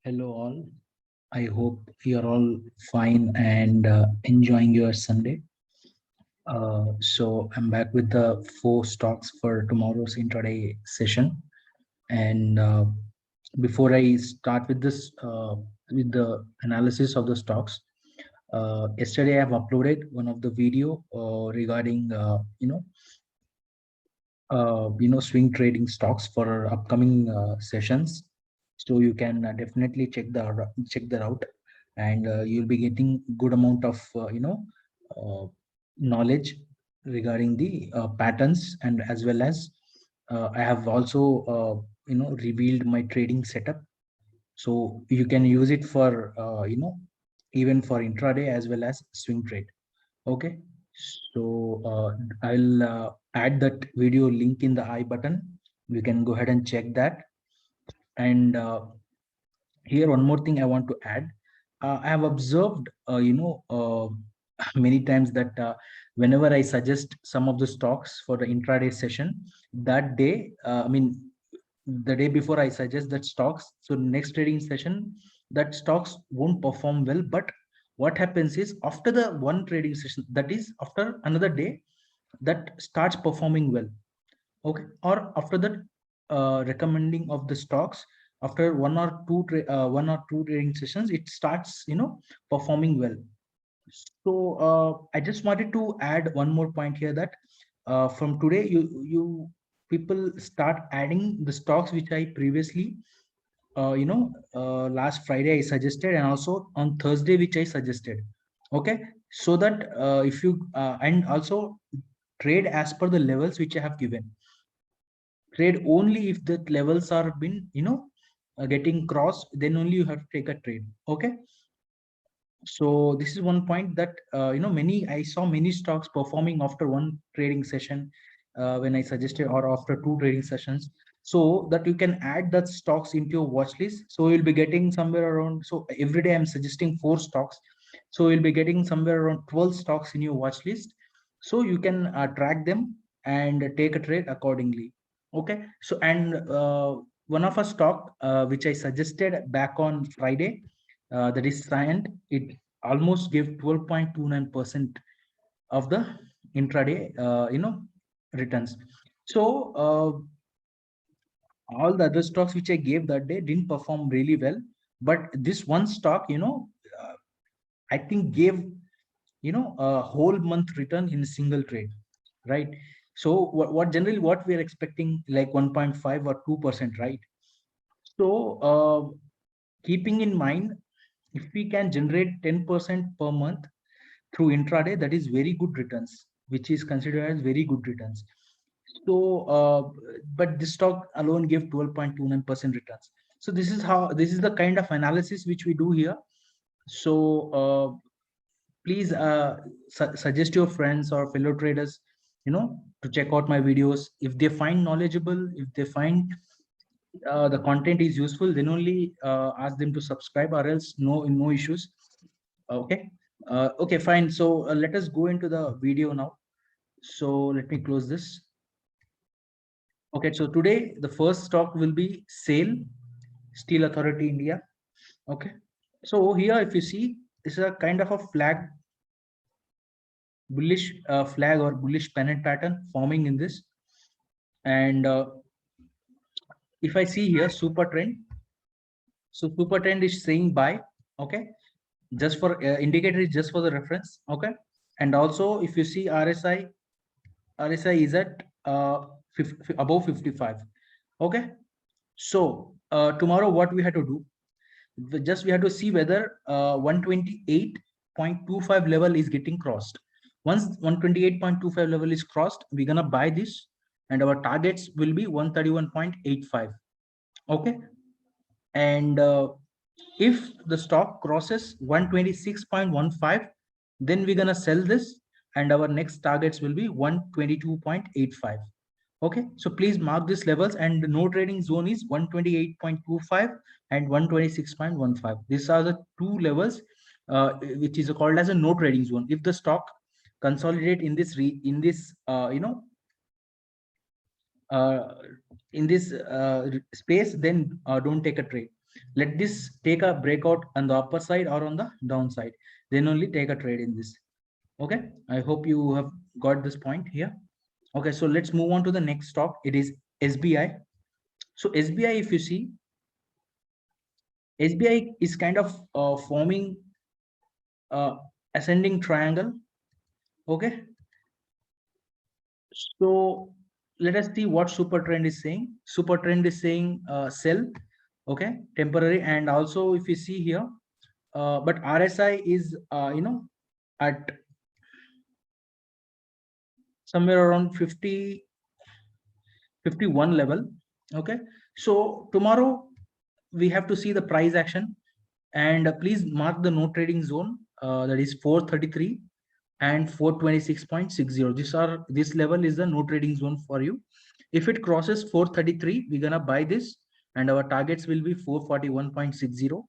Hello, all. I hope you're all fine and enjoying your Sunday. So, I'm back with the four stocks for tomorrow's intraday session. And before I start with the analysis of the stocks, yesterday I have uploaded one of the video regarding swing trading stocks for our upcoming sessions. So you can definitely check that out, and you'll be getting good amount of uh, knowledge regarding the patterns, and as well as I have also revealed my trading setup, so you can use it for even for intraday as well as swing trade. Okay, so I'll add that video link in the I button. You can go ahead and check that. And here, one more thing I want to add. I have observed, many times that whenever I suggest some of the stocks for the intraday session, that day, the day before I suggest that stocks, so next trading session, that stocks won't perform well. But what happens is after the one trading session, that is after another day, that starts performing well. Okay, or after that recommending of the stocks, after one or two trading sessions, it starts performing well. So I just wanted to add one more point here, that from today you people start adding the stocks which I previously last Friday I suggested, and also on Thursday which I suggested. Okay, so that if you and also trade as per the levels which I have given. Trade only if the levels are been getting crossed, then only you have to take a trade. Okay, so this is one point that many I saw many stocks performing after one trading session, when I suggested, or after two trading sessions, so that you can add that stocks into your watch list. So you'll be getting somewhere around, so every day I'm suggesting four stocks, so you'll be getting somewhere around 12 stocks in your watch list, so you can track them and take a trade accordingly. Okay, so and one of a stock which I suggested back on Friday, that is Cyient. It almost gave 12.29% of the intraday returns. So all the other stocks which I gave that day didn't perform really well, but this one stock, uh, I think gave a whole month return in a single trade, right? So what generally what we are expecting, like 1.5 or 2%, right? So keeping in mind, if we can generate 10% per month through intraday, that is very good returns, which is considered as very good returns. So but this stock alone gave 12.29% returns. So this is the kind of analysis which we do here. So please suggest your friends or fellow traders, to check out my videos. If they find knowledgeable, if they find the content is useful, then only ask them to subscribe, or else no issues. Okay, okay, fine. So let us go into the video now. So let me close this. Okay, so today the first stock will be SAIL, Steel Authority India. Okay, so here if you see, this is a kind of a bullish flag or bullish pennant pattern forming in this. And if I see here super trend, so super trend is saying buy. Okay, just for indicator is just for the reference. Okay, and also if you see RSI is at above 55. Okay, so tomorrow what we have to do, just we have to see whether 128.25 level is getting crossed. Once 128.25 level is crossed, we're gonna buy this, and our targets will be 131.85. Okay, and if the stock crosses 126.15, then we're gonna sell this, and our next targets will be 122.85. Okay, so please mark these levels, and the no trading zone is 128.25 and 126.15. These are the two levels which is called as a no trading zone. If the stock consolidate in this uh, in this space, then don't take a trade. Let this take a breakout on the upper side or on the downside, then only take a trade in this. Okay, I hope you have got this point here. Okay, so let's move on to the next stock. It is SBI. So SBI, if you see, SBI is kind of forming ascending triangle. Okay, so let us see what super trend is saying. Super trend is saying sell. Okay, temporary. And also if you see here, but RSI is at somewhere around 50 51 level. Okay, so tomorrow we have to see the price action, and please mark the no trading zone, that is 433 and 426.60. This level is the no trading zone for you. If it crosses 433, we're gonna buy this, and our targets will be 441.60.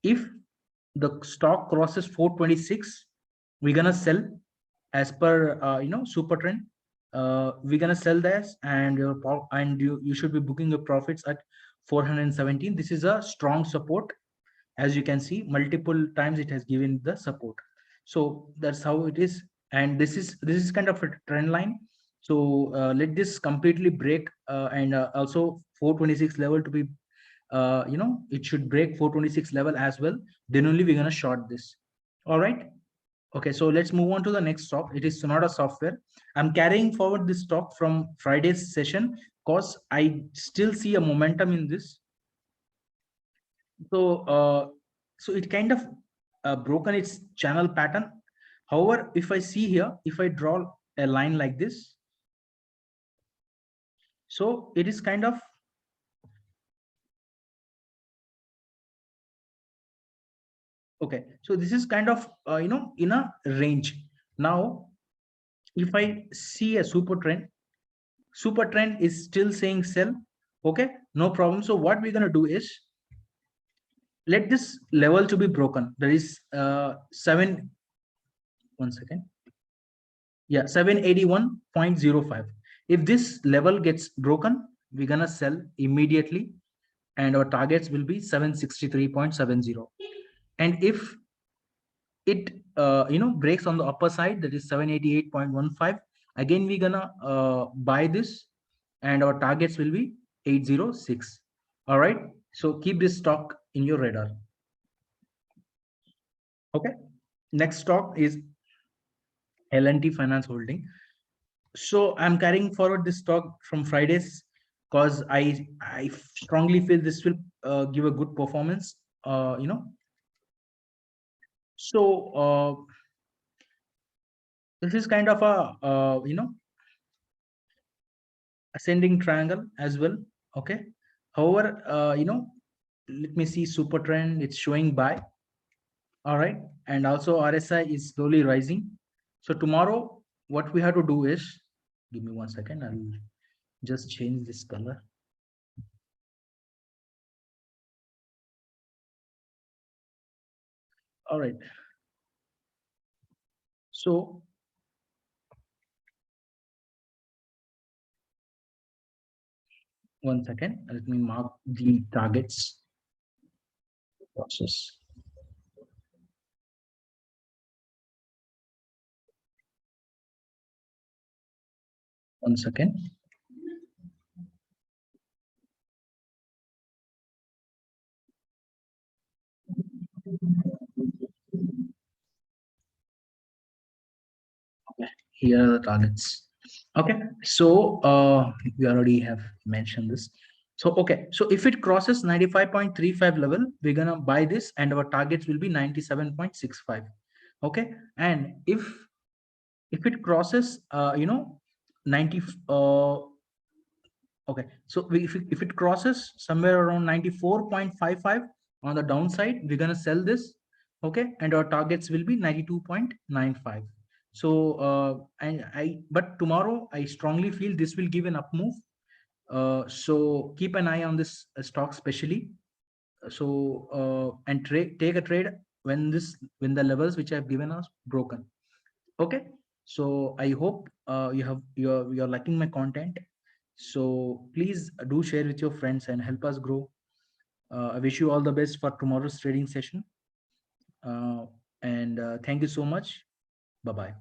If the stock crosses 426, we're gonna sell as per super trend. We're gonna sell this, and you should be booking your profits at 417. This is a strong support. As you can see, multiple times it has given the support. So that's how it is. And this is kind of a trend line. So let this completely break, and also 426 level to be it should break 426 level as well, then only we're going to short this. All right. Okay, so let's move on to the next stock. It is Sonata Software. I'm carrying forward this stock from Friday's session because I still see a momentum in this. So it kind of broken its channel pattern. However, if I see here, if I draw a line like this, so it is kind of okay. So this is kind of in a range. Now if I see a super trend is still saying sell. Okay, no problem. So what we're going to do is, let this level to be broken. There is 781.05. If this level gets broken, we're gonna sell immediately, and our targets will be 763.70. And if it breaks on the upper side, that is 788.15, again we're gonna buy this, and our targets will be 806. All right, so keep this stock in your radar. Okay, next stock is L&T Finance Holding. So I'm carrying forward this stock from Fridays because I strongly feel this will give a good performance. So this is kind of a ascending triangle as well. Okay. However, let me see super trend. It's showing buy. All right, and also RSI is slowly rising. So tomorrow, what we have to do is, give me 1 second. I'll just change this color. All right. So one second, let me mark the targets process. One second. Okay, here are the targets. Okay, so we already have mentioned this. So okay, so if it crosses 95.35 level, we're gonna buy this, and our targets will be 97.65. Okay, and if it crosses 90 okay, so if it crosses somewhere around 94.55 on the downside, we're gonna sell this. Okay, and our targets will be 92.95. So but tomorrow I strongly feel this will give an up move. So keep an eye on this stock especially. So and take a trade when the levels which I've given us broken. Okay, so I hope you're liking my content. So please do share with your friends and help us grow. I wish you all the best for tomorrow's trading session. And thank you so much. Bye bye.